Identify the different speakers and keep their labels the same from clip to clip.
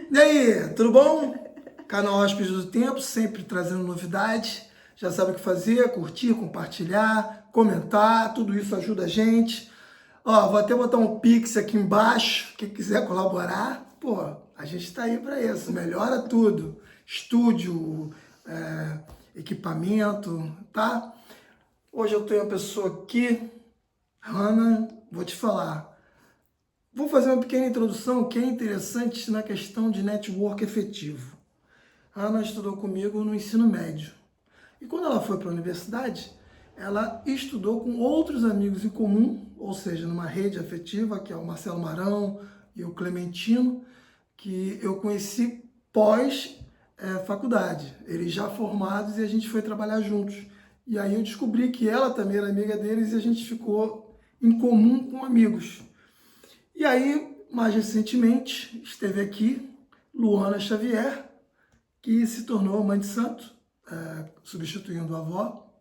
Speaker 1: E aí, tudo bom? Canal Hóspedes do Tempo, sempre trazendo novidades. Já sabe o que fazer, curtir, compartilhar, comentar, tudo isso ajuda a gente. Ó, vou até botar um Pix aqui embaixo, quem quiser colaborar, pô, a gente tá aí para isso, melhora tudo. Estúdio, equipamento, tá? Hoje eu tenho uma pessoa aqui, Hannah, vou te falar. Vou fazer uma pequena introdução que é interessante na questão de network efetivo. A Ana estudou comigo no ensino médio. E quando ela foi para a universidade, ela estudou com outros amigos em comum, ou seja, numa rede afetiva, que é o Marcelo Marão e o Clementino, que eu conheci pós-faculdade. Eles já formados e a gente foi trabalhar juntos. E aí eu descobri que ela também era amiga deles e a gente ficou em comum com amigos. E aí, mais recentemente, esteve aqui Luana Xavier, que se tornou mãe de santo, substituindo a avó.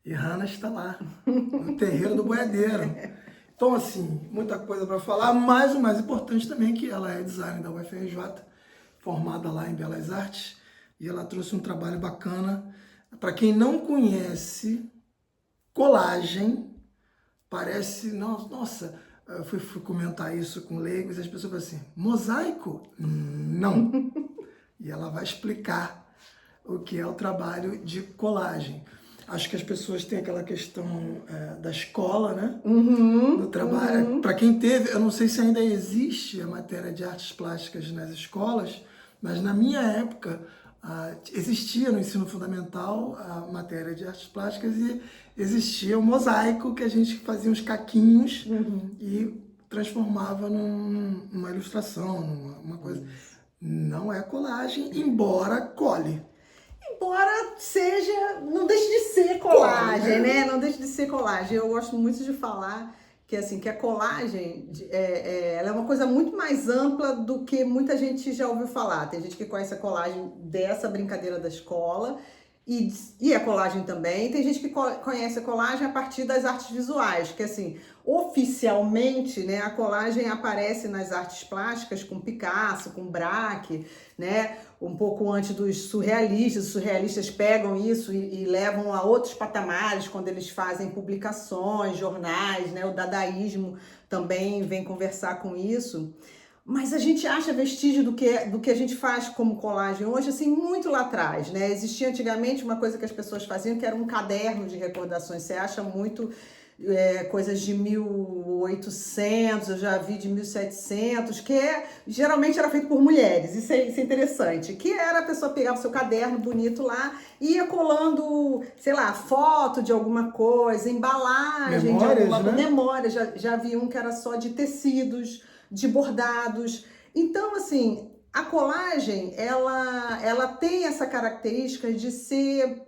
Speaker 1: E Hannah está lá, no terreiro do boiadeiro. Então, assim, muita coisa para falar, mas o mais importante também é que ela é designer da UFRJ, formada lá em Belas Artes, e ela trouxe um trabalho bacana. Para quem não conhece, colagem, parece, nossa, eu fui comentar isso com leigos e as pessoas falam assim, mosaico? Não. E ela vai explicar o que é o trabalho de colagem. Acho que as pessoas têm aquela questão da escola, né? Do trabalho. Para quem teve, eu não sei se ainda existe a matéria de artes plásticas nas escolas, mas na minha época existia no ensino fundamental a matéria de artes plásticas e existia o mosaico, que a gente fazia uns caquinhos e transformava numa ilustração, numa coisa. Não é colagem, embora cole.
Speaker 2: Embora seja, não deixe de ser colagem, né? Não deixe de ser colagem. Eu gosto muito de falar que assim, que a colagem ela é uma coisa muito mais ampla do que muita gente já ouviu falar. Tem gente que conhece a colagem dessa brincadeira da escola e a colagem também. Tem gente que conhece a colagem a partir das artes visuais, que assim, oficialmente, né, a colagem aparece nas artes plásticas com Picasso, com Braque, né, um pouco antes dos surrealistas. Os surrealistas pegam isso e levam a outros patamares quando eles fazem publicações, jornais, né, o dadaísmo também vem conversar com isso. Mas a gente acha vestígio do que a gente faz como colagem hoje, assim, muito lá atrás, né? Existia antigamente uma coisa que as pessoas faziam, que era um caderno de recordações. Você acha muito coisas de 1800, eu já vi de 1700, que geralmente era feito por mulheres. Isso é interessante. Que era a pessoa pegava o seu caderno bonito lá e ia colando, sei lá, foto de alguma coisa, embalagem
Speaker 1: Memórias,
Speaker 2: de alguma coisa.
Speaker 1: né?
Speaker 2: Memória, já vi um que era só de tecidos, de bordados. Então, assim, a colagem, ela tem essa característica de ser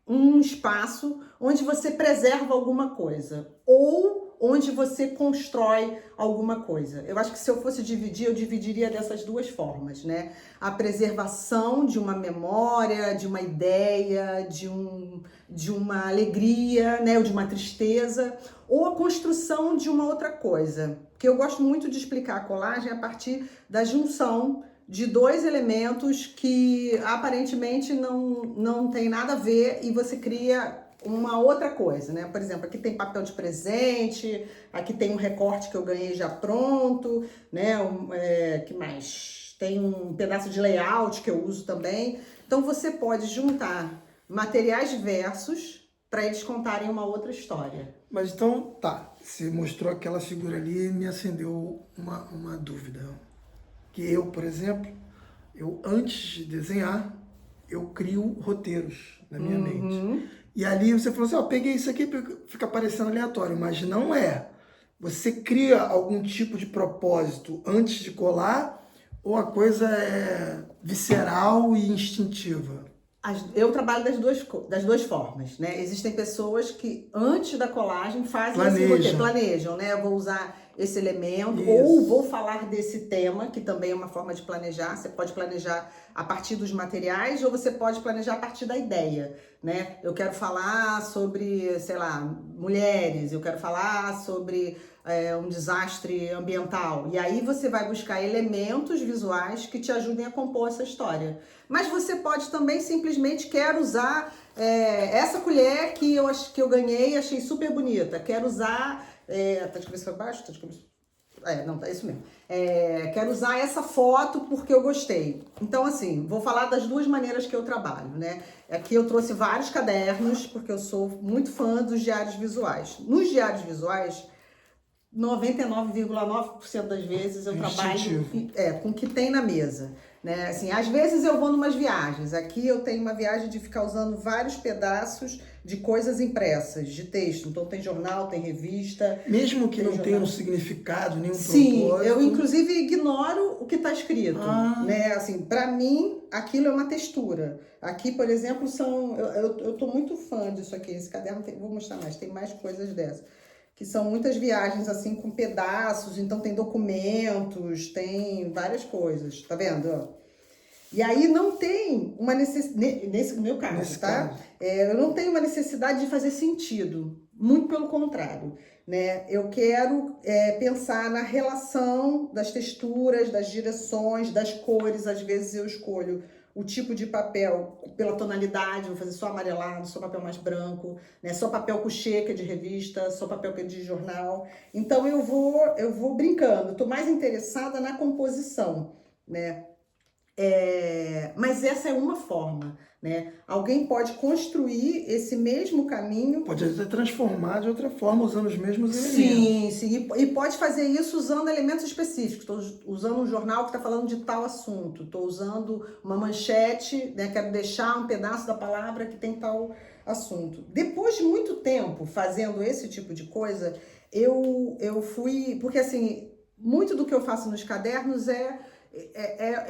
Speaker 2: um espaço onde você preserva alguma coisa ou onde você constrói alguma coisa. Eu acho que se eu fosse dividir, eu dividiria dessas duas formas, né? A preservação de uma memória, de uma ideia, de uma alegria, né? Ou de uma tristeza, ou a construção de uma outra coisa. Porque eu gosto muito de explicar a colagem a partir da junção de dois elementos que aparentemente não tem nada a ver e você cria uma outra coisa, né? Por exemplo, aqui tem papel de presente, aqui tem um recorte que eu ganhei já pronto, né? Que mais? Tem um pedaço de layout que eu uso também. Então você pode juntar materiais diversos para eles contarem uma outra história.
Speaker 1: Mas então, tá, você mostrou aquela figura ali e me acendeu uma dúvida. Que eu, por exemplo, antes de desenhar, eu crio roteiros na minha mente. E ali você falou assim, ó, peguei isso aqui porque fica parecendo aleatório, mas não é. Você cria algum tipo de propósito antes de colar ou a coisa é visceral e instintiva?
Speaker 2: Eu trabalho das duas formas, né? Existem pessoas que antes da colagem fazem esse roteiro, planejam, né? Eu vou usar esse elemento,
Speaker 1: Isso.
Speaker 2: ou vou falar desse tema, que também é uma forma de planejar. Você pode planejar a partir dos materiais ou você pode planejar a partir da ideia, né? Eu quero falar sobre, sei lá, mulheres, eu quero falar sobre um desastre ambiental. E aí você vai buscar elementos visuais que te ajudem a compor essa história. Mas você pode também simplesmente quero usar essa colher que eu ganhei e achei super bonita. Quero usar... tá de cabeça para baixo? Tá de cabeça... não, tá isso mesmo. Quero usar essa foto porque eu gostei. Então, assim, vou falar das duas maneiras que eu trabalho, né? Aqui eu trouxe vários cadernos, porque eu sou muito fã dos diários visuais. Nos diários visuais, 99,9% das vezes eu trabalho com o que tem na mesa, né? Assim, às vezes eu vou numas viagens. Aqui eu tenho uma viagem de ficar usando vários pedaços de coisas impressas, de texto. Então tem jornal, tem revista.
Speaker 1: Mesmo que não tenha um significado, nenhum
Speaker 2: Sim,
Speaker 1: propósito.
Speaker 2: eu inclusive ignoro o que está escrito, né? Assim, para mim aquilo é uma textura. Aqui, por exemplo, eu tô muito fã disso aqui. Esse caderno vou mostrar mais. Tem mais coisas dessas. Que são muitas viagens, assim, com pedaços, então tem documentos, tem várias coisas, tá vendo? E aí não tem uma necessidade, nesse meu caso, tá? Eu não tenho uma necessidade de fazer sentido, muito pelo contrário, né? Eu quero pensar na relação das texturas, das direções, das cores. Às vezes eu escolho o tipo de papel pela tonalidade, vou fazer só amarelado, só papel mais branco, né? Só papel couché, que é de revista, só papel que é de jornal. Então eu vou brincando, estou mais interessada na composição, né? Mas essa é uma forma, né? Alguém pode construir esse mesmo caminho.
Speaker 1: Pode até transformar de outra forma, usando os mesmos elementos.
Speaker 2: Sim. E pode fazer isso usando elementos específicos. Estou usando um jornal que está falando de tal assunto. Estou usando uma manchete, né? Quero deixar um pedaço da palavra que tem tal assunto. Depois de muito tempo fazendo esse tipo de coisa, eu fui... Porque, assim, muito do que eu faço nos cadernos é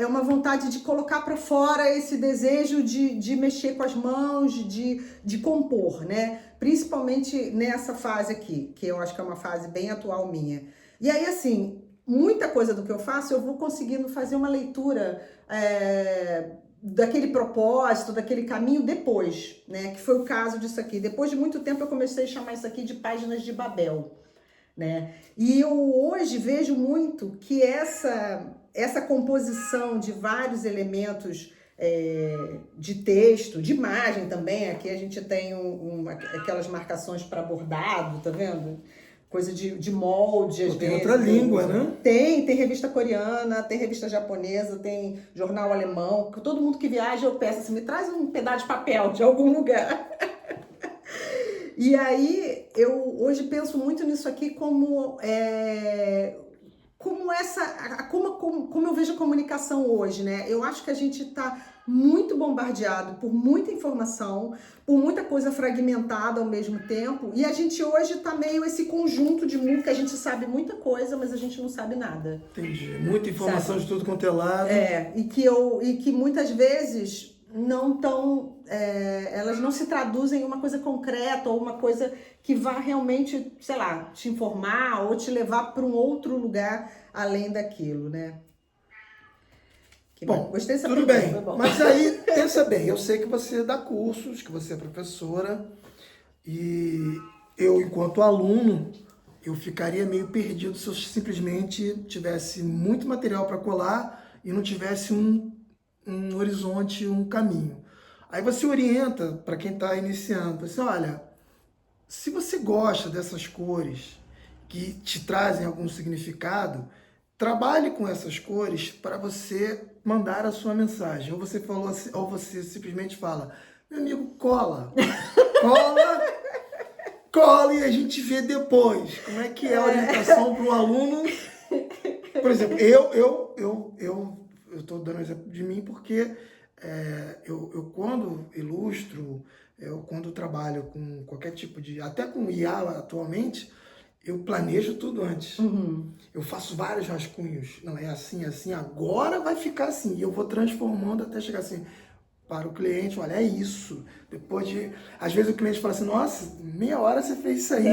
Speaker 2: uma vontade de colocar para fora esse desejo de mexer com as mãos, de compor, né? Principalmente nessa fase aqui, que eu acho que é uma fase bem atual minha. E aí, assim, muita coisa do que eu faço, eu vou conseguindo fazer uma leitura daquele propósito, daquele caminho depois, né? Que foi o caso disso aqui. Depois de muito tempo, eu comecei a chamar isso aqui de páginas de Babel, né? E eu hoje vejo muito que essa composição de vários elementos de texto, de imagem também, aqui a gente tem aquelas marcações para bordado, tá vendo? Coisa de molde, às vezes.
Speaker 1: Tem outra língua, né?
Speaker 2: Tem revista coreana, tem revista japonesa, tem jornal alemão. Todo mundo que viaja eu peço assim, me traz um pedaço de papel de algum lugar. E aí, eu hoje penso muito nisso aqui como eu vejo a comunicação hoje, né? Eu acho que a gente está muito bombardeado por muita informação, por muita coisa fragmentada ao mesmo tempo, e a gente hoje está meio esse conjunto de mundo que a gente sabe muita coisa, mas a gente não sabe nada.
Speaker 1: Entendi. Muita informação, sabe? De tudo quanto é lado.
Speaker 2: E que muitas vezes elas não se traduzem em uma coisa concreta ou uma coisa que vá realmente, sei lá, te informar ou te levar para um outro lugar além daquilo, né?
Speaker 1: Bom,
Speaker 2: gostei dessa
Speaker 1: tudo
Speaker 2: pergunta,
Speaker 1: bem,
Speaker 2: foi bom.
Speaker 1: Mas aí, pensa bem, eu sei que você dá cursos, que você é professora, e eu, enquanto aluno, eu ficaria meio perdido se eu simplesmente tivesse muito material para colar e não tivesse um horizonte, um caminho. Aí você orienta para quem está iniciando, você olha, se você gosta dessas cores que te trazem algum significado, trabalhe com essas cores para você mandar a sua mensagem. Ou você falou assim, ou você simplesmente fala, meu amigo, cola e a gente vê depois. Como é que é a orientação para o aluno? Por exemplo, eu estou dando exemplo de mim porque eu quando ilustro, quando trabalho com qualquer tipo de... Até com IA atualmente, eu planejo tudo antes.
Speaker 2: Uhum.
Speaker 1: Eu faço vários rascunhos. Não, é assim, agora vai ficar assim. E eu vou transformando até chegar assim. para o cliente, olha, é isso. Depois de... Às vezes o cliente fala assim, nossa, meia hora você fez isso aí.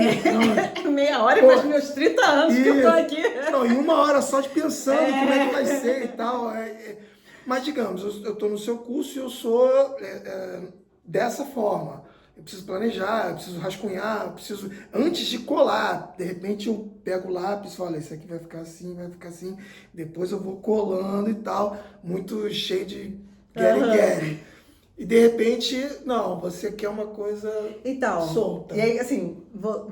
Speaker 1: Não,
Speaker 2: meia hora e faz meus 30 anos que eu tô aqui.
Speaker 1: Não, e uma hora só de pensando como é que vai ser e tal. Mas, digamos, eu estou no seu curso e eu sou dessa forma. Eu preciso planejar, eu preciso rascunhar, eu preciso... Antes de colar, de repente eu pego o lápis e falo, isso aqui vai ficar assim. Depois eu vou colando e tal, muito cheio de guere-guere. E de repente, não, você quer uma coisa solta.
Speaker 2: E aí, assim, vou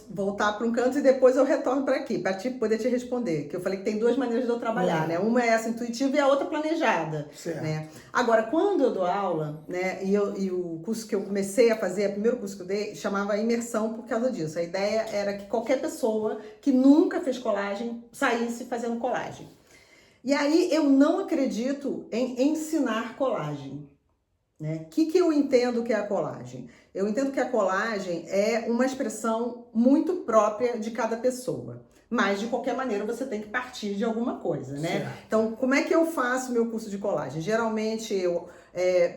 Speaker 2: voltar para um canto e depois eu retorno para aqui, para poder te responder. Que eu falei que tem duas maneiras de eu trabalhar, né? Uma é essa intuitiva e a outra planejada.
Speaker 1: Certo.
Speaker 2: Né? Agora, quando eu dou aula, né, e o curso que eu comecei a fazer, o primeiro curso que eu dei, chamava imersão por causa disso. A ideia era que qualquer pessoa que nunca fez colagem saísse fazendo colagem. E aí eu não acredito em ensinar colagem. Né? O que eu entendo que é a colagem? Eu entendo que a colagem é uma expressão muito própria de cada pessoa. Mas, de qualquer maneira, você tem que partir de alguma coisa, né?
Speaker 1: Certo.
Speaker 2: Então, como é que eu faço meu curso de colagem? Geralmente, eu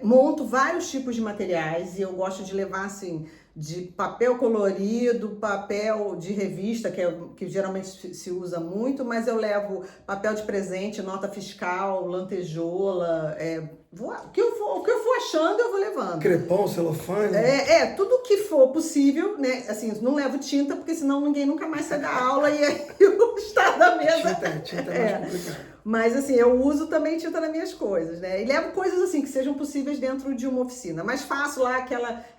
Speaker 2: monto vários tipos de materiais e eu gosto de levar, assim, de papel colorido, papel de revista, que geralmente se usa muito, mas eu levo papel de presente, nota fiscal, lantejola, o que eu for achando, eu vou levando.
Speaker 1: Crepom, celofane.
Speaker 2: Tudo que for possível, né? Assim, não levo tinta, porque senão ninguém nunca mais sai da aula e aí o estado da mesa...
Speaker 1: Tinta é mais complicado.
Speaker 2: Mas, assim, eu uso também tinta nas minhas coisas, né? E levo coisas, assim, que sejam possíveis dentro de uma oficina. Mas faço lá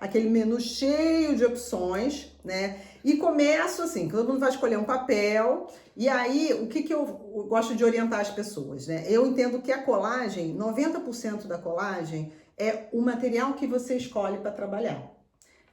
Speaker 2: aquele menu cheio de opções, né? E começo, assim, todo mundo vai escolher um papel. E aí, o que eu gosto de orientar as pessoas, né? Eu entendo que a colagem, 90% da colagem é o material que você escolhe para trabalhar.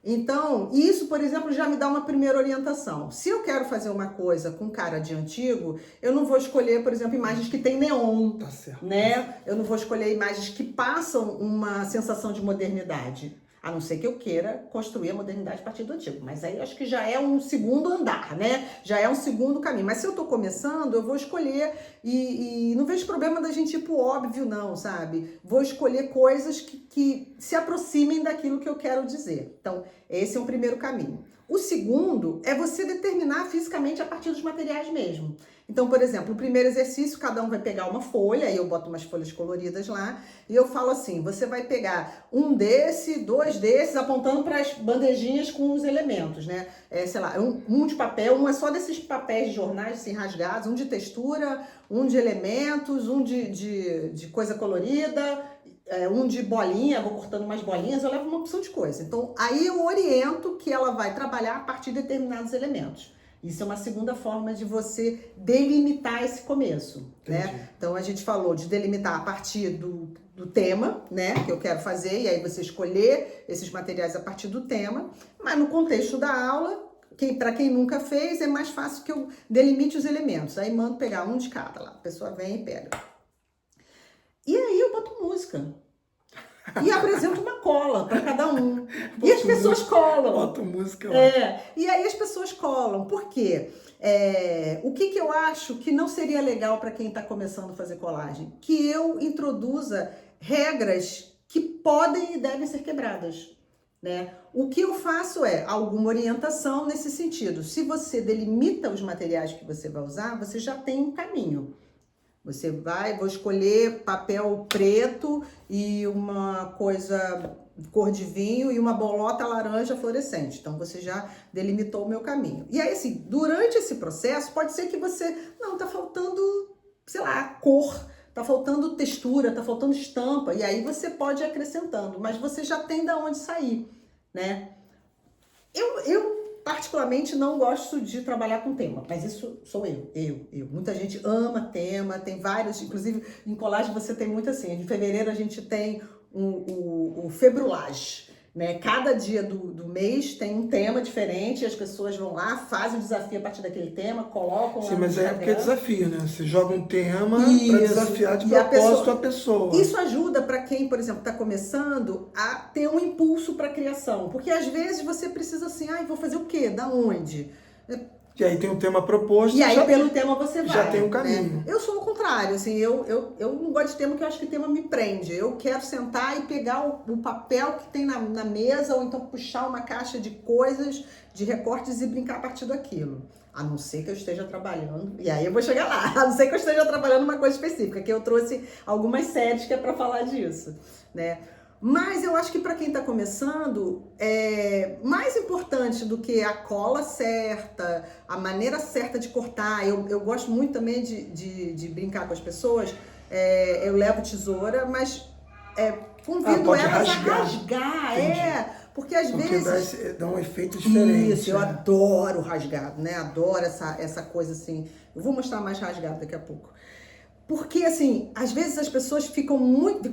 Speaker 2: Então, isso, por exemplo, já me dá uma primeira orientação. Se eu quero fazer uma coisa com cara de antigo, eu não vou escolher, por exemplo, imagens que tem neon,
Speaker 1: tá certo,
Speaker 2: né? Eu não vou escolher imagens que passam uma sensação de modernidade. A não ser que eu queira construir a modernidade a partir do antigo. Mas aí acho que já é um segundo andar, né? Já é um segundo caminho. Mas se eu tô começando, eu vou escolher e não vejo problema da gente ir pro óbvio, não, sabe? Vou escolher coisas que se aproximem daquilo que eu quero dizer. Então, esse é um primeiro caminho. O segundo é você determinar fisicamente a partir dos materiais mesmo. Então, por exemplo, o primeiro exercício, cada um vai pegar uma folha, aí eu boto umas folhas coloridas lá, e eu falo assim, você vai pegar um desse, dois desses, apontando para as bandejinhas com os elementos, né? Sei lá, um de papel, um é só desses papéis de jornais, assim, rasgados, um de textura, um de elementos, um de coisa colorida, um de bolinha, vou cortando umas bolinhas, eu levo uma opção de coisa. Então, aí eu oriento que ela vai trabalhar a partir de determinados elementos. Isso é uma segunda forma de você delimitar esse começo, né? Então, a gente falou de delimitar a partir do tema, né? Que eu quero fazer, e aí você escolher esses materiais a partir do tema. Mas no contexto da aula, para quem nunca fez, é mais fácil que eu delimite os elementos. Aí mando pegar um de cada lá. A pessoa vem e pega. E aí eu boto música. E apresento uma cola para cada um. E as pessoas colam.
Speaker 1: Boto música.
Speaker 2: E aí as pessoas colam. Por quê? O que eu acho que não seria legal para quem está começando a fazer colagem? Que eu introduza regras que podem e devem ser quebradas. Né? O que eu faço é alguma orientação nesse sentido. Se você delimita os materiais que você vai usar, você já tem um caminho. Você vou escolher papel preto e uma coisa cor de vinho e uma bolota laranja fluorescente. Então, você já delimitou o meu caminho. E aí, assim, durante esse processo, pode ser que você... Não, tá faltando, sei lá, cor, tá faltando textura, tá faltando estampa. E aí, você pode ir acrescentando. Mas você já tem de onde sair, né? Eu particularmente não gosto de trabalhar com tema, mas isso sou eu. Muita gente ama tema, tem vários, inclusive em colagem você tem muito assim. Em fevereiro a gente tem o Februlage, né? Cada dia do mês tem um tema diferente, as pessoas vão lá, fazem o desafio a partir daquele tema, colocam...
Speaker 1: Sim, mas é porque é desafio, né? Você joga um tema para desafiar de propósito a pessoa.
Speaker 2: Isso ajuda para quem, por exemplo, está começando a ter um impulso para a criação. Porque às vezes você precisa assim, vou fazer o quê? Da onde?
Speaker 1: E aí tem um tema proposto.
Speaker 2: E aí,
Speaker 1: já,
Speaker 2: pelo tema, você vai.
Speaker 1: já tem um caminho.
Speaker 2: Né? Eu sou o contrário, assim, eu não gosto de tema porque eu acho que tema me prende. Eu quero sentar e pegar o papel que tem na mesa, ou então puxar uma caixa de coisas, de recortes e brincar a partir daquilo. A não ser que eu esteja trabalhando, e aí eu vou chegar lá, a não ser que eu esteja trabalhando uma coisa específica, que eu trouxe algumas séries que é para falar disso, né? Mas eu acho que para quem está começando, mais importante do que a cola certa, a maneira certa de cortar, eu gosto muito também de brincar com as pessoas, eu levo tesoura, mas convido elas a rasgar, porque às vezes...
Speaker 1: dá um efeito diferente.
Speaker 2: Isso, eu adoro rasgado, né? Adoro essa coisa assim. Eu vou mostrar mais rasgado daqui a pouco. Porque, assim, às vezes as pessoas ficam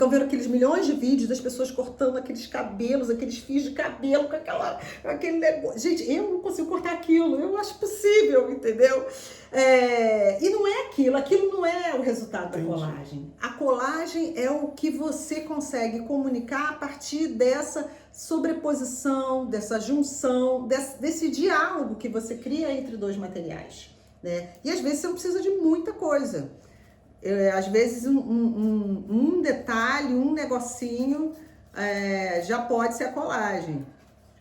Speaker 2: vendo aqueles milhões de vídeos das pessoas cortando aqueles cabelos, aqueles fios de cabelo com aquele negócio. Gente, eu não consigo cortar aquilo, eu acho possível, entendeu? E não é aquilo não é o resultado da colagem. A colagem é o que você consegue comunicar a partir dessa sobreposição, dessa junção, desse diálogo que você cria entre dois materiais, né? E às vezes você não precisa de muita coisa. Às vezes um detalhe, um negocinho já pode ser a colagem.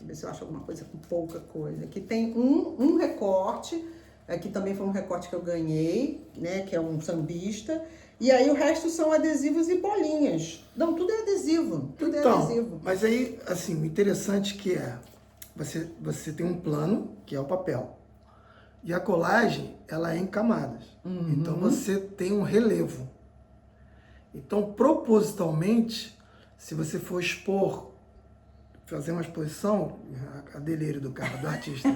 Speaker 2: Deixa eu ver se eu acho alguma coisa com pouca coisa. Aqui tem um recorte, aqui também foi um recorte que eu ganhei, né, que é um sambista. E aí o resto são adesivos e bolinhas. Não, tudo é adesivo, tudo é adesivo.
Speaker 1: Mas aí, assim, o interessante que você tem um plano, que é o papel. E a colagem, ela é em camadas. Então, você tem um relevo. Então, propositalmente, se você for fazer uma exposição, a delírio do cara, do artista.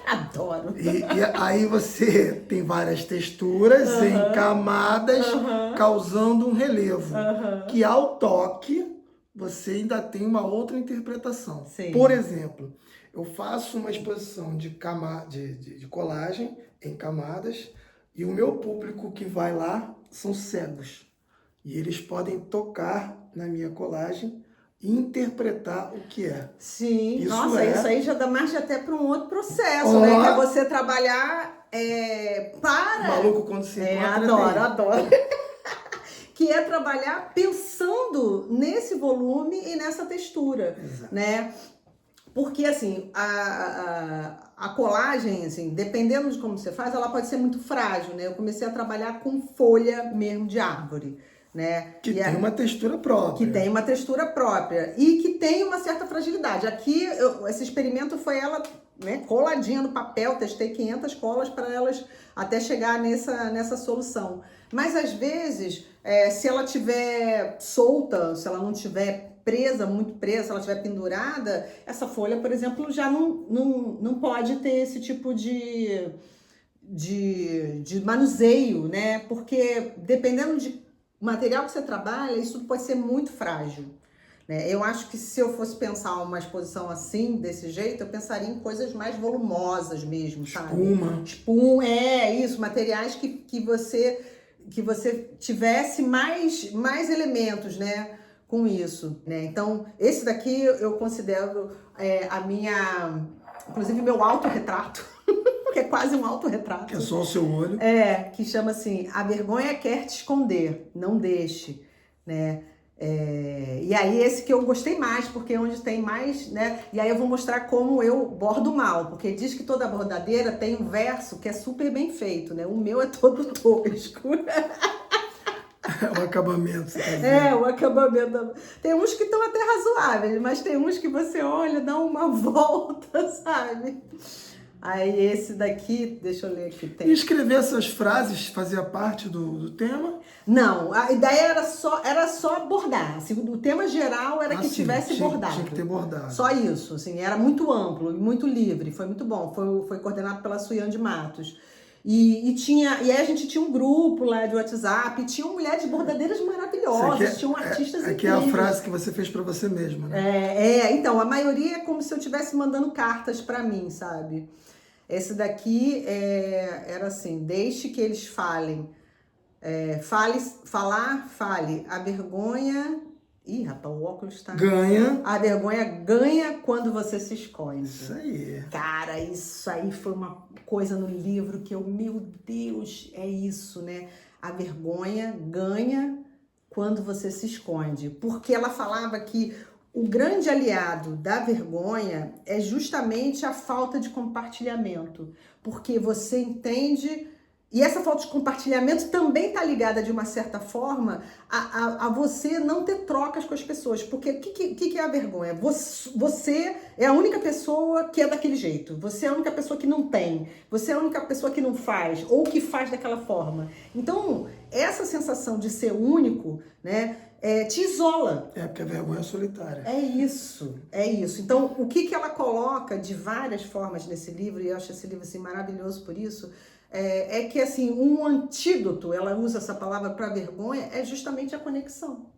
Speaker 2: Adoro.
Speaker 1: E aí você tem várias texturas em camadas, causando um relevo. Que ao toque, você ainda tem uma outra interpretação.
Speaker 2: Sim.
Speaker 1: Por exemplo, eu faço uma exposição de colagem em camadas e o meu público que vai lá são cegos. E eles podem tocar na minha colagem e interpretar o que é.
Speaker 2: Sim, isso aí já dá margem até para um outro processo, né? Que é você trabalhar para...
Speaker 1: Maluco quando se encontra.
Speaker 2: Adoro. Que é trabalhar pensando nesse volume e nessa textura. Exato. Né? Porque, assim, a colagem, assim, dependendo de como você faz, ela pode ser muito frágil, né? Eu comecei a trabalhar com folha mesmo de árvore, né?
Speaker 1: Que tem uma textura própria.
Speaker 2: Que tem uma textura própria e que tem uma certa fragilidade. Aqui, esse experimento foi ela, né, coladinha no papel, testei 500 colas para elas até chegar nessa solução. Mas, às vezes, se ela tiver solta, se ela não tiver muito presa, se ela estiver pendurada, essa folha, por exemplo, já não pode ter esse tipo de manuseio, né? Porque dependendo de material que você trabalha, isso pode ser muito frágil, né? Eu acho que se eu fosse pensar uma exposição assim, desse jeito, eu pensaria em coisas mais volumosas mesmo, sabe? Espuma, isso, materiais que você tivesse mais elementos, né? Com isso, né? Então, esse daqui eu considero inclusive meu autorretrato, que é quase um autorretrato.
Speaker 1: Que é só o seu olho.
Speaker 2: Que chama assim, a vergonha quer te esconder, não deixe, né? E aí esse que eu gostei mais, porque é onde tem mais, né? E aí eu vou mostrar como eu bordo mal, porque diz que toda bordadeira tem um verso que é super bem feito, né? O meu é todo tosco.
Speaker 1: O acabamento, você tá dizendo.
Speaker 2: O acabamento. Tem uns que estão até razoáveis, mas tem uns que você olha, dá uma volta, sabe? Aí esse daqui, deixa eu ler aqui.
Speaker 1: E escrever essas frases fazia parte do tema?
Speaker 2: Não, a ideia era só bordar. Assim, o tema geral era que tivesse bordado.
Speaker 1: Tinha que ter bordado.
Speaker 2: Só isso, assim, era muito amplo, muito livre, foi muito bom. Foi coordenado pela Suiane de Matos. E aí a gente tinha um grupo lá de WhatsApp, tinham mulheres bordadeiras maravilhosas, tinham artistas incríveis.
Speaker 1: Que é a frase que você fez para você mesma, né?
Speaker 2: Então, a maioria é como se eu estivesse mandando cartas para mim, sabe? Esse daqui era assim, deixe que eles falem. Fale, a vergonha Ih, rapaz, o óculos tá...
Speaker 1: Ganha.
Speaker 2: A vergonha ganha quando você se esconde.
Speaker 1: Isso aí.
Speaker 2: Cara, isso aí foi uma coisa no livro que eu, meu Deus, é isso, né? A vergonha ganha quando você se esconde. Porque ela falava que o grande aliado da vergonha é justamente a falta de compartilhamento. Porque você entende... E essa falta de compartilhamento também está ligada, de uma certa forma, a você não ter trocas com as pessoas. Porque o que é a vergonha? Você é a única pessoa que é daquele jeito. Você é a única pessoa que não tem. Você é a única pessoa que não faz, ou que faz daquela forma. Então, essa sensação de ser único, né, te isola.
Speaker 1: É, porque a vergonha é solitária.
Speaker 2: É isso, é isso. Então, o que ela coloca de várias formas nesse livro, e eu acho esse livro assim, maravilhoso por isso, é que assim, um antídoto, ela usa essa palavra para vergonha, é justamente a conexão.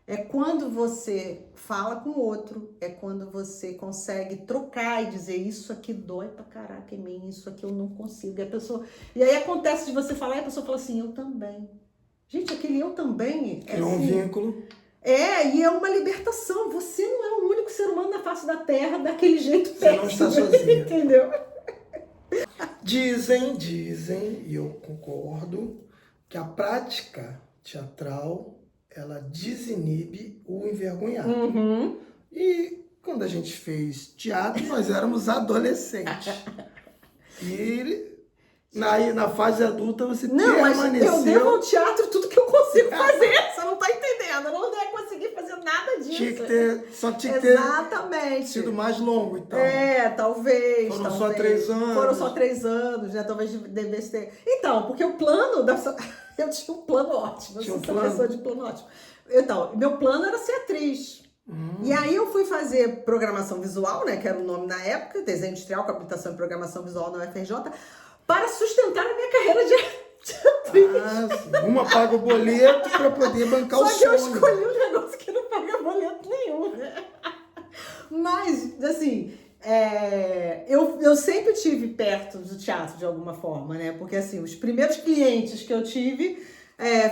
Speaker 2: É quando você fala com o outro, é quando você consegue trocar e dizer isso aqui dói pra caraca em mim, isso aqui eu não consigo. E aí acontece de você falar e a pessoa fala assim, eu também. Gente, aquele eu também...
Speaker 1: Criou um vínculo.
Speaker 2: E é uma libertação. Você não é o único ser humano na face da Terra daquele jeito
Speaker 1: péssimo. Você não está sozinha.
Speaker 2: Entendeu?
Speaker 1: Dizem, e eu concordo, que a prática teatral, ela desinibe o envergonhado.
Speaker 2: Uhum.
Speaker 1: E quando a gente fez teatro, nós éramos adolescentes. E na fase adulta você permaneceu...
Speaker 2: Mas eu devo ao teatro tudo que eu consigo fazer. Você não tá entendendo. Eu não ia conseguir fazer nada disso.
Speaker 1: Tinha que ter
Speaker 2: Exatamente.
Speaker 1: Sido mais longo, então.
Speaker 2: Talvez.
Speaker 1: Foram só 3 anos.
Speaker 2: Foram só 3 anos, né? Talvez devesse ter... Então, porque o plano... Eu tinha um plano ótimo. Eu sou uma pessoa de plano ótimo. Então, meu plano era ser atriz. E aí eu fui fazer programação visual, né? Que era o nome na época. Desenho industrial, habilitação e programação visual na UFRJ. Para sustentar a minha carreira de atriz.
Speaker 1: Uma paga o boleto para poder bancar o sonho.
Speaker 2: Só que eu escolhi um negócio que não paga boleto nenhum, né? Mas, assim, eu sempre tive perto do teatro de alguma forma, né? Porque, assim, os primeiros clientes que eu tive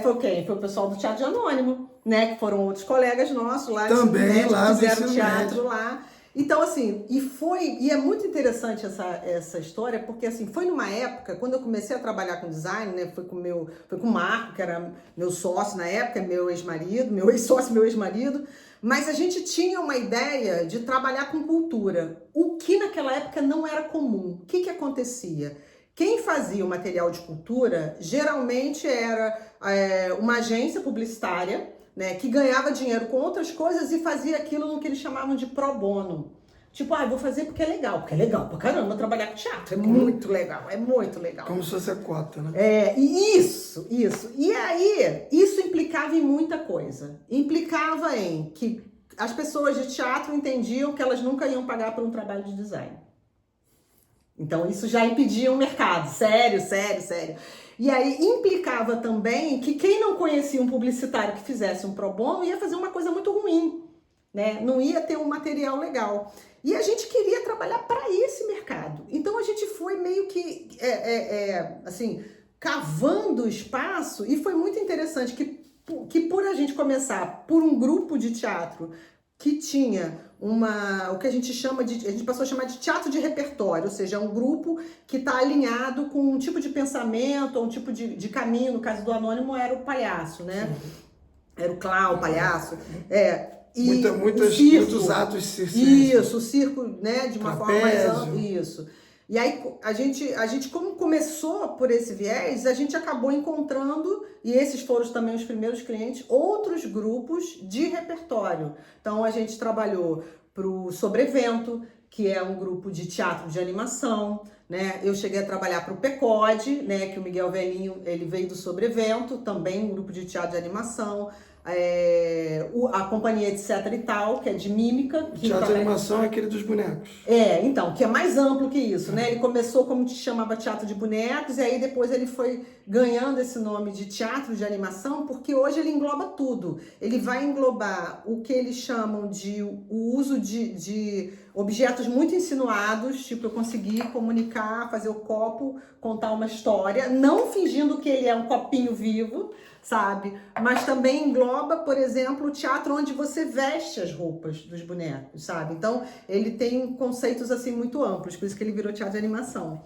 Speaker 2: foi quem? Foi o pessoal do Teatro de Anônimo, né? Que foram outros colegas nossos lá.
Speaker 1: Também lá
Speaker 2: que fizeram teatro lá. Então, assim, e é muito interessante essa história, porque, assim, foi numa época, quando eu comecei a trabalhar com design, né, foi com o Marco, que era meu sócio na época, meu ex-sócio, meu ex-marido, mas a gente tinha uma ideia de trabalhar com cultura, o que naquela época não era comum. O que acontecia? Quem fazia o material de cultura, geralmente era uma agência publicitária, né, que ganhava dinheiro com outras coisas e fazia aquilo no que eles chamavam de pro bono. Tipo, vou fazer porque é legal pra caramba trabalhar com teatro, é muito legal.
Speaker 1: Como se fosse a cota, né?
Speaker 2: Isso. E aí, isso implicava em muita coisa. Implicava em que as pessoas de teatro entendiam que elas nunca iam pagar por um trabalho de design. Então, isso já impedia o mercado, sério. E aí implicava também que quem não conhecia um publicitário que fizesse um pro bono ia fazer uma coisa muito ruim, né? Não ia ter um material legal. E a gente queria trabalhar para esse mercado. Então a gente foi meio que, assim, cavando espaço, e foi muito interessante que por a gente começar por um grupo de teatro que tinha o que a gente passou a chamar de teatro de repertório, ou seja, é um grupo que está alinhado com um tipo de pensamento, ou um tipo de caminho. No caso do Anônimo era o palhaço, né? Sim. Era o clown, o palhaço.
Speaker 1: Muitos atos circenses.
Speaker 2: Isso, o circo, né? De uma forma mais ampla. Isso. E aí, a gente, como começou por esse viés, a gente acabou encontrando, e esses foram também os primeiros clientes, outros grupos de repertório. Então, a gente trabalhou para o Sobrevento, que é um grupo de teatro de animação, né? Eu cheguei a trabalhar para o PECOD, né? Que o Miguel Velhinho, ele veio do Sobrevento, também um grupo de teatro de animação. A companhia etc e tal, que é de mímica.
Speaker 1: O teatro de animação é aquele dos bonecos.
Speaker 2: Então, que é mais amplo que isso, né? Ele começou como se chamava teatro de bonecos, e aí depois ele foi ganhando esse nome de teatro de animação, porque hoje ele engloba tudo. Ele vai englobar o que eles chamam de o uso de objetos muito insinuados, tipo, eu consegui comunicar, fazer o copo, contar uma história, não fingindo que ele é um copinho vivo, sabe? Mas também engloba, por exemplo, o teatro onde você veste as roupas dos bonecos, sabe? Então, ele tem conceitos, assim, muito amplos, por isso que ele virou teatro de animação.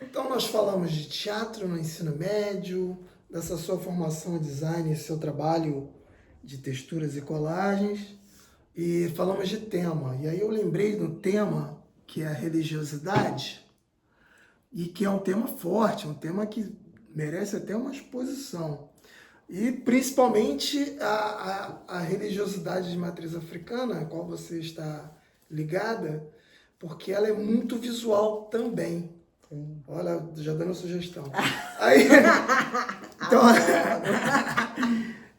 Speaker 1: Então nós falamos de teatro no ensino médio, dessa sua formação em design e seu trabalho de texturas e colagens, e falamos de tema. E aí eu lembrei do tema que é a religiosidade, e que é um tema forte, um tema que merece até uma exposição. E principalmente a religiosidade de matriz africana, a qual você está ligada, porque ela é muito visual também. Olha, já dando sugestão. Aí, então,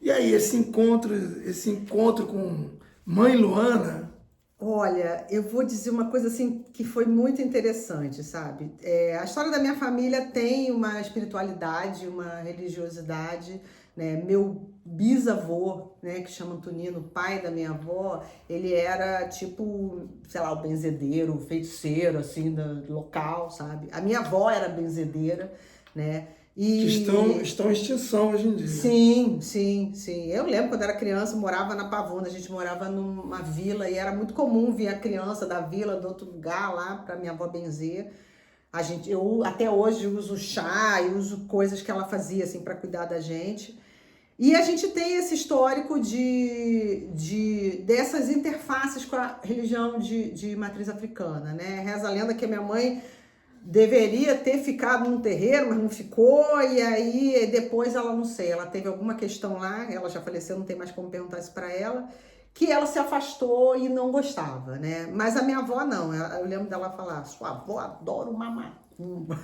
Speaker 1: e aí, esse encontro com Mãe Luana.
Speaker 2: Olha, eu vou dizer uma coisa assim que foi muito interessante, sabe? A história da minha família tem uma espiritualidade, uma religiosidade, né? Meu bisavô, né, que chama Antonino, pai da minha avó, ele era tipo, sei lá, o benzedeiro, o feiticeiro, assim, do local, sabe? A minha avó era benzedeira, né?
Speaker 1: Que estão em extinção hoje em dia.
Speaker 2: Sim, sim, sim. Eu lembro quando era criança, morava na Pavuna, a gente morava numa vila e era muito comum vir a criança da vila, do outro lugar lá, para minha avó benzer. Eu até hoje uso chá e uso coisas que ela fazia assim para cuidar da gente. E a gente tem esse histórico dessas interfaces com a religião de matriz africana, né? Reza a lenda que a minha mãe deveria ter ficado no terreiro, mas não ficou, e aí depois ela, não sei, ela teve alguma questão lá, ela já faleceu, não tem mais como perguntar isso para ela, que ela se afastou e não gostava, né? Mas a minha avó não, eu lembro dela falar, sua avó adora uma macumba.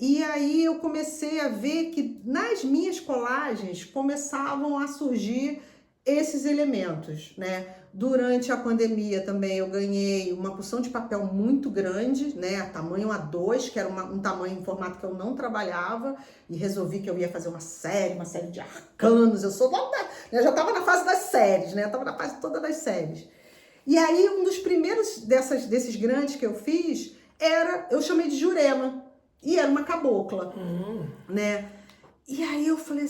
Speaker 2: E aí eu comecei a ver que nas minhas colagens começavam a surgir esses elementos, né? Durante a pandemia também eu ganhei uma porção de papel muito grande, né? Tamanho A2, que era um tamanho em formato que eu não trabalhava, e resolvi que eu ia fazer uma série de arcanos. Eu já estava na fase das séries, né? Eu estava na fase toda das séries. E aí um dos primeiros desses grandes que eu fiz eu chamei de Jurema, e era uma cabocla, né? E aí eu falei,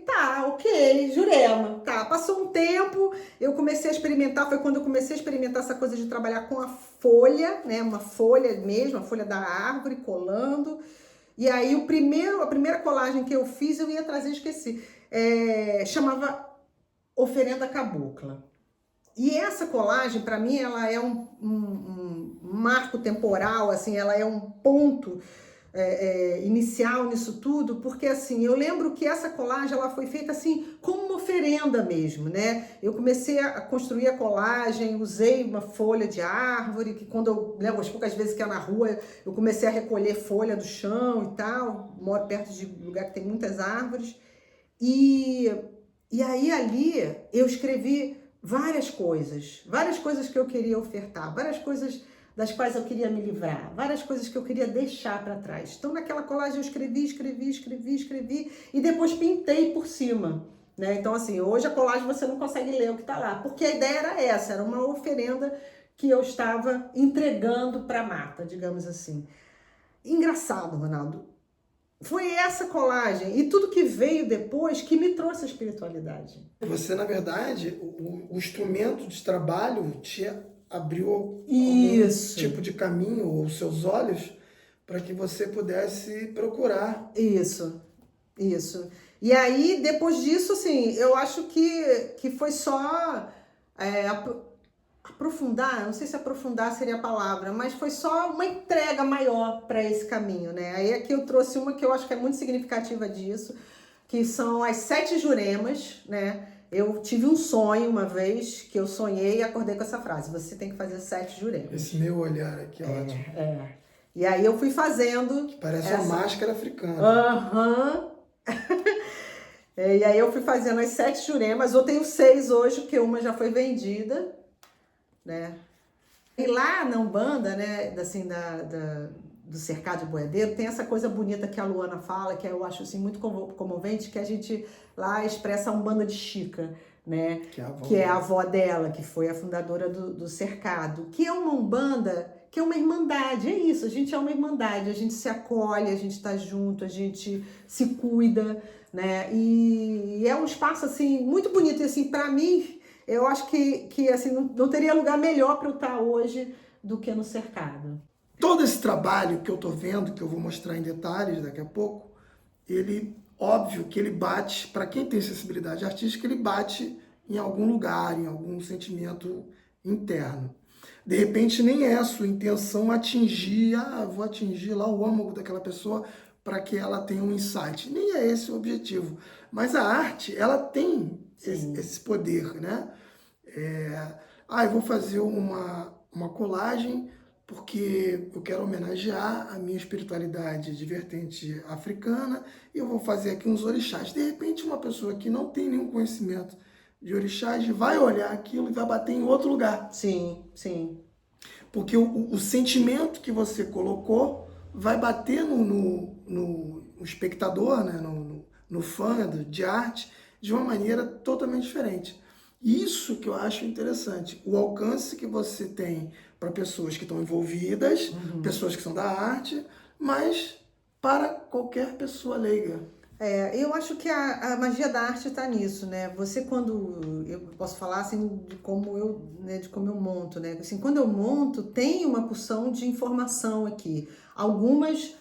Speaker 2: tá, ok, Jurema. Tá, passou um tempo, eu comecei a experimentar, foi quando eu comecei a experimentar essa coisa de trabalhar com a folha, né? Uma folha mesmo, a folha da árvore, colando. E aí a primeira colagem que eu fiz, eu ia trazer, esqueci, chamava Oferenda Cabocla. E essa colagem, para mim, ela é um marco temporal, assim, ela é um ponto inicial nisso tudo, porque assim, eu lembro que essa colagem ela foi feita assim como uma oferenda mesmo, né? Eu comecei a construir a colagem, usei uma folha de árvore, que quando eu lembro as poucas vezes que é na rua, eu comecei a recolher folha do chão e tal, moro perto de um lugar que tem muitas árvores, e aí ali eu escrevi várias coisas que eu queria ofertar, várias coisas das quais eu queria me livrar, várias coisas que eu queria deixar para trás. Então, naquela colagem eu escrevi e depois pintei por cima, né? Então, assim, hoje a colagem você não consegue ler o que está lá, porque a ideia era essa, era uma oferenda que eu estava entregando para a mata, digamos assim. Engraçado, Ronaldo. Foi essa colagem e tudo que veio depois que me trouxe a espiritualidade.
Speaker 1: Você, na verdade, o instrumento de trabalho te abriu algum tipo de caminho, ou seus olhos, para que você pudesse procurar.
Speaker 2: Isso. E aí, depois disso, assim, eu acho que foi só aprofundar, não sei se aprofundar seria a palavra, mas foi só uma entrega maior para esse caminho, né? Aí aqui eu trouxe uma que eu acho que é muito significativa disso, que são as 7 juremas, né? Eu tive um sonho uma vez, que eu sonhei e acordei com essa frase, você tem que fazer 7 juremas.
Speaker 1: Esse meu olhar aqui, ótimo.
Speaker 2: E aí eu fui fazendo...
Speaker 1: Que parece uma máscara africana.
Speaker 2: Aham. E aí eu fui fazendo as 7 juremas, eu tenho 6 hoje, porque uma já foi vendida, né? E lá na Umbanda, né, assim, do cercado de boiadeiro, tem essa coisa bonita que a Luana fala, que eu acho assim, muito comovente, que a gente lá expressa a Umbanda de Chica, né?
Speaker 1: avó
Speaker 2: Que é a avó dela, que foi a fundadora do Cercado, que é uma Umbanda, que é uma irmandade, é isso, a gente é uma irmandade, a gente se acolhe, a gente tá junto, a gente se cuida, né? E é um espaço, assim, muito bonito, e assim, pra mim, eu acho que assim, não teria lugar melhor para eu estar hoje do que no Cercado.
Speaker 1: Todo esse trabalho que eu tô vendo, que eu vou mostrar em detalhes daqui a pouco, ele, óbvio que ele bate, para quem tem sensibilidade artística, ele bate em algum lugar, em algum sentimento interno. De repente nem é a sua intenção atingir, vou atingir lá o âmago daquela pessoa para que ela tenha um insight. Nem é esse o objetivo. Mas a arte, ela tem esse poder, né? Eu vou fazer uma colagem porque eu quero homenagear a minha espiritualidade de vertente africana e eu vou fazer aqui uns orixás. De repente, uma pessoa que não tem nenhum conhecimento de orixás vai olhar aquilo e vai bater em outro lugar.
Speaker 2: Sim, sim.
Speaker 1: Porque o sentimento que você colocou vai bater no espectador, né? no fã de arte, de uma maneira totalmente diferente. Isso que eu acho interessante, o alcance que você tem para pessoas que estão envolvidas, pessoas que são da arte, mas para qualquer pessoa leiga.
Speaker 2: Eu acho que a magia da arte está nisso, né? Você quando, eu posso falar assim de como eu, né, de como eu monto, né? Assim, quando eu monto, tem uma porção de informação aqui. Algumas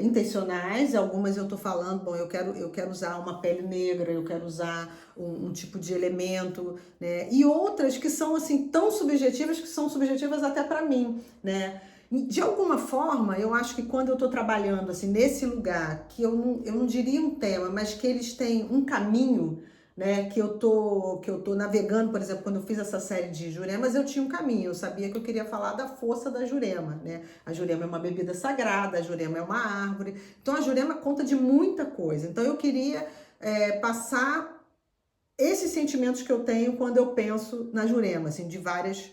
Speaker 2: intencionais, algumas eu tô falando, bom, eu quero usar uma pele negra, eu quero usar um tipo de elemento, né? E outras que são assim tão subjetivas, que são subjetivas até para mim, né? De alguma forma, eu acho que quando eu estou trabalhando assim nesse lugar, que eu não diria um tema, mas que eles têm um caminho, né, que eu tô navegando, por exemplo, quando eu fiz essa série de juremas, eu tinha um caminho, eu sabia que eu queria falar da força da jurema, né? A jurema é uma bebida sagrada, a jurema é uma árvore, então a jurema conta de muita coisa. Então eu queria passar esses sentimentos que eu tenho quando eu penso na jurema, assim, de várias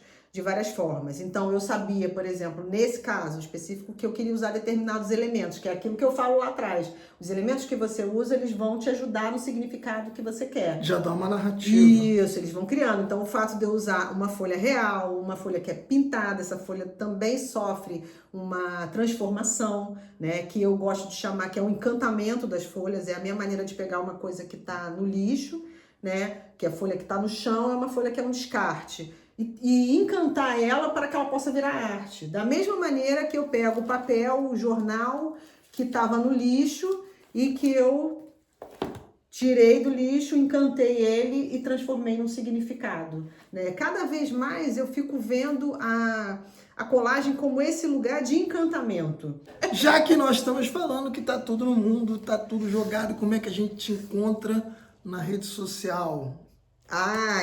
Speaker 2: formas. Então, eu sabia, por exemplo, nesse caso específico, que eu queria usar determinados elementos, que é aquilo que eu falo lá atrás. Os elementos que você usa, eles vão te ajudar no significado que você quer.
Speaker 1: Já dá uma narrativa.
Speaker 2: Isso, eles vão criando. Então, o fato de eu usar uma folha real, uma folha que é pintada, essa folha também sofre uma transformação, né? Que eu gosto de chamar, que é o encantamento das folhas, é a minha maneira de pegar uma coisa que está no lixo, né? Que a folha que está no chão é uma folha que é um descarte. E encantar ela para que ela possa virar arte. Da mesma maneira que eu pego o papel, o jornal que estava no lixo e que eu tirei do lixo, encantei ele e transformei num significado, né? Cada vez mais eu fico vendo a colagem como esse lugar de encantamento.
Speaker 1: Já que nós estamos falando que está tudo no mundo, está tudo jogado, como é que a gente te encontra na rede social?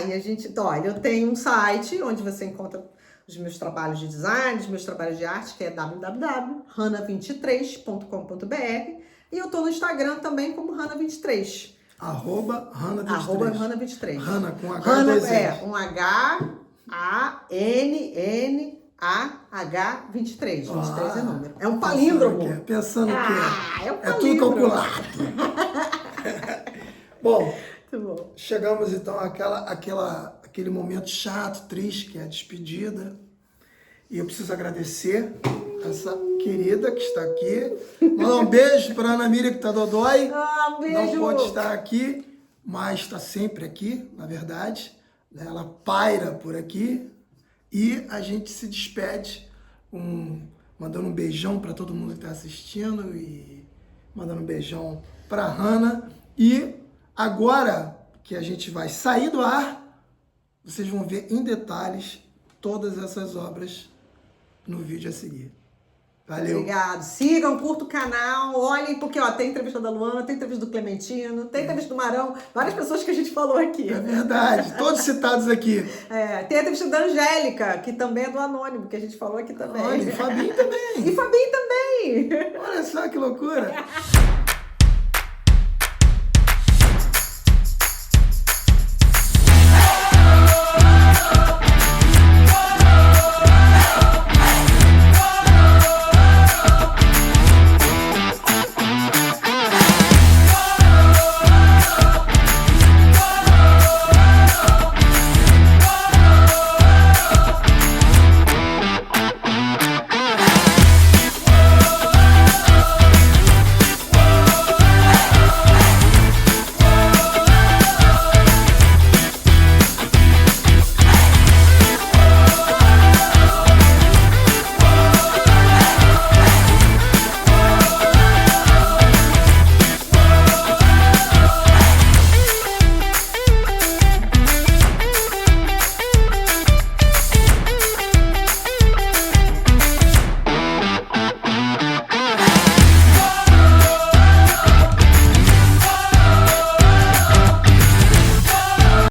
Speaker 2: E a gente, olha, eu tenho um site onde você encontra os meus trabalhos de design, os meus trabalhos de arte, que é www.hana23.com.br, e eu tô no Instagram também como Hana23.
Speaker 1: @Hana23.
Speaker 2: Hana23.
Speaker 1: Hana com H
Speaker 2: Hana,
Speaker 1: dois N's.
Speaker 2: um H-A-N-N-A-H 23. 23 é número. É um palíndromo.
Speaker 1: Pensando que
Speaker 2: é um
Speaker 1: é tudo
Speaker 2: palíndromo.
Speaker 1: calculado. Bom,
Speaker 2: Muito bom.
Speaker 1: chegamos então àquele momento chato, triste, que é a despedida. E eu preciso agradecer essa querida que está aqui. Mandar um beijo para a Ana Miriam, que está dodói.
Speaker 2: Um beijo.
Speaker 1: Não pode estar aqui, mas está sempre aqui, na verdade. Ela paira por aqui. E a gente se despede mandando um beijão para todo mundo que está assistindo e mandando um beijão para a Hana. E agora que a gente vai sair do ar, vocês vão ver em detalhes todas essas obras no vídeo a seguir. Valeu.
Speaker 2: Obrigado. Sigam, curtam o canal, olhem, porque tem entrevista da Luana, tem entrevista do Clementino, tem entrevista do Marão, várias pessoas que a gente falou aqui.
Speaker 1: É verdade, todos citados aqui.
Speaker 2: Tem a entrevista da Angélica, que também é do Anônimo, que a gente falou aqui também.
Speaker 1: Olha, e Fabinho também.
Speaker 2: E Fabinho também.
Speaker 1: Olha só que loucura.